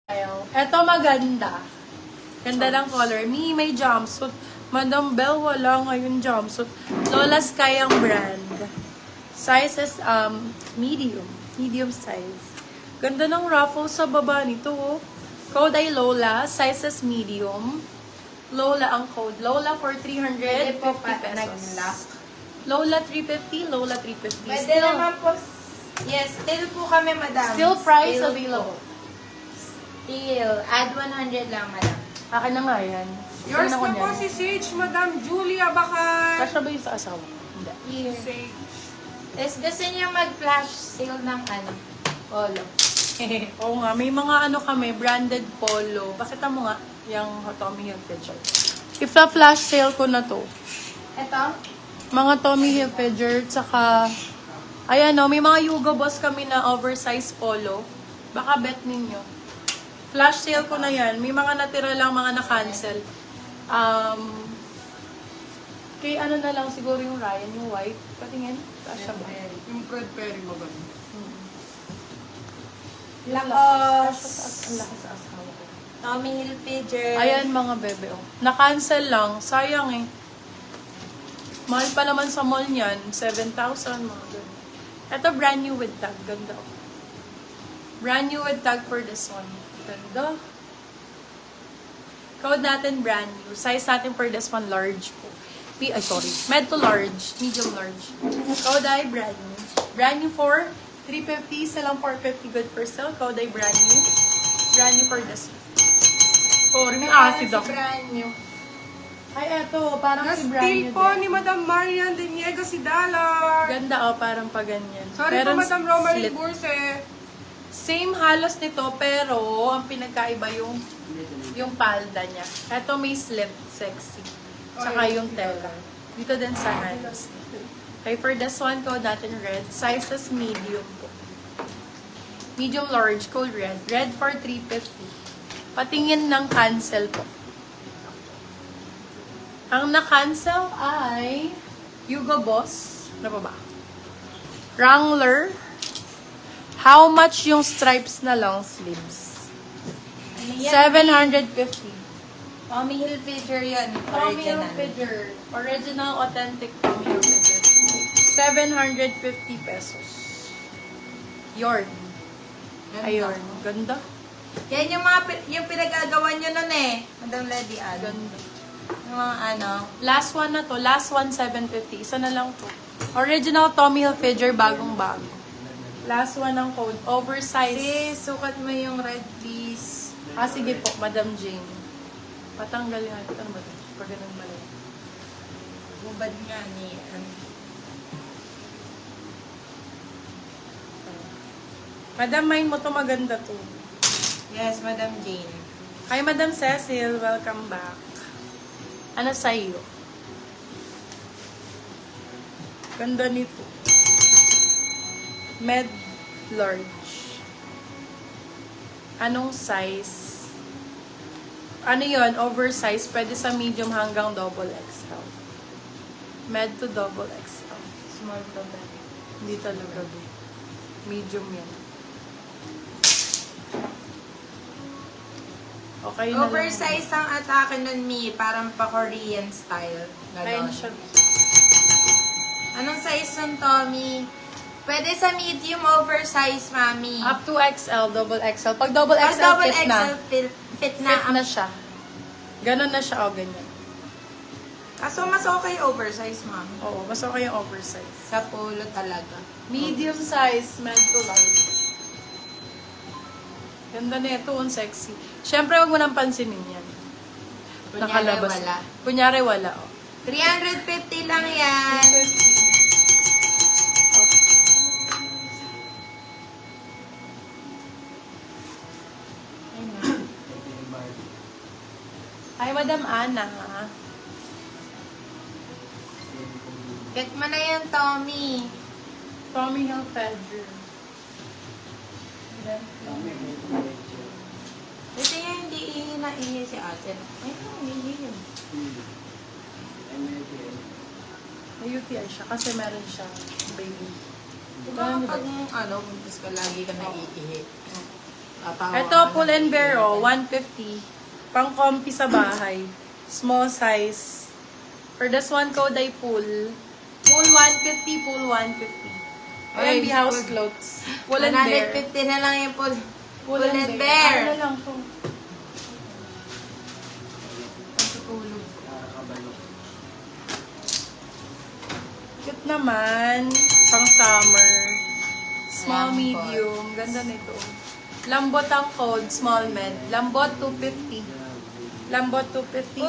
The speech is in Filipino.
Eto maganda. Ganda ng color. May jumpsuit. Madam Bell, wala ngayon jumpsuit. Lola Sky ang brand. Size is medium. Medium size. Ganda ng ruffle sa baba nito. Oh. Code ay Lola. Size is medium. Lola ang code. Lola for 350 pesos. Lola 350. Lola 350. Pwede naman po. Yes, still po kami, madam. Still price Still available. po. Still. Add 100 lang, madam. Akin na nga yan. Yours Tingnan ko na po niyan. si Sage, Madam Julia Bakay. Kasya ba yung sa asawa? Hindi. Here. Sage. Tapos gusto niya mag-flash sale ng polo. Oo nga, may mga ano kami, branded polo. Pakita mo nga, yung Tommy Hilfiger. If-flash sale ko na to. Ito? Mga Tommy Hilfiger, tsaka, ayan o, may mga Hugo Boss kami na oversized polo. Baka bet ninyo. Flash sale ko na yan. May mga natira lang, mga na-cancel. Kay ano na lang siguro yung Ryan, yung white. Patingin, kasya ba? Yung Fred Perry maganda. Lacoste. Ang laki sa asawa ko. Tommy Hilfiger. Ayan mga bebe, oh. Na-cancel lang. Sayang eh. Mahal pa naman sa mall niyan. 7,000, mga ganun. Ito brand new with tag. Ganda, oh. Brand new with tag for this one. Ganda. Code natin brand new. Size natin for this one, large po. Med to large. Medium large. Code ay brand new. Brand new for 350. Isa lang 450. Good for sale. Code ay brand new. Brand new for this one. Sorry, may acid ako. Brand new. Ay, eto. Parang si brand Na-steal new po din. ni Madam Marian Deniega si Dollar. Ganda, oh. Parang pa ganyan. Sorry po, Meron Madam Romarie slit. Burse. Same halos nito, pero ang pinagkaiba yung palda niya. Ito may slit, sexy. Tsaka yung tela. Dito din sa hands. Okay, for this one, code natin red. Size is medium po. Medium large, code red. Red for 350. Patingin ng cancel po. Ang na-cancel ay Hugo Boss. Ano pa ba? Wrangler. How much yung stripes na long sleeves? Ano yan? 750. Tommy Hilfiger yan. Tommy Original. Hilfiger. Original, authentic Tommy Hilfiger. 750 pesos. Yarn. Ayun. Ganda. Yan yung mga yung pinagagawa nyo nun eh. Madam Lady Ann. Ganda. Yung mga ano. Last one na to. Last one, 750. Isa na lang to. Original Tommy Hilfiger, bagong-bago. Last one ng code. Oversize. Sis, sukat mo yung red piece. Sige po, Madam Jane. Patanggal nga. Ano ba ito? Pag ganun mali. Bubad nga ni Madam, mind mo to, maganda to. Yes, Madam Jane. Hi, Madam Cecil. Welcome back. Ano sa iyo? Ganda nito. Med large. Anong size? Ano yon? Oversize. Pwede sa medium hanggang double XL. Med to double XL. Small to bed. Hindi talaga. Medium yan. Okay na lang. Oversize ang atake nun, Mi. Parang pa-Korean style. Ayun Ganon. siya. Anong size nun, Tommy? Pwede sa medium oversize, Mami. Up to XL, double XL. Pag double Pag XL, double fit na. XL, fit na. Fit na siya. Ganon na siya, o ganyan. Kaso mas okay oversize, Mami. Oo, mas okay yung oversize. Sa polo talaga. Medium size, med to large. Ganda na ito, ang sexy. Siyempre, wag mo nang pansinin yan. Kunyari, Nakalabas. wala. Kunyari, wala. Oh. 350 lang yan. Hi, Madam Ana. Get mo na yan, Tommy. Tommy Hilfiger. Ito yung hindi ihi si ate. Ay, hindi yun. May UTI siya kasi meron siya baby. Diba kapag buntis ka lagi ka naiihi? Ito, Pull and Bear, oh, 150. Pang comfy sa bahay. Small size. For this one code ay Pull. Pull 150, Pull 150. Ayan, Ay, the house good. clothes. Pull and Bear. 150 na lang yung Pull Pull and Bear. Ano lang to? Cute naman. Pang summer. Small, Lambot. medium. Ganda nito. Lambot ang code, small med. Lambot 250. Lambot 250.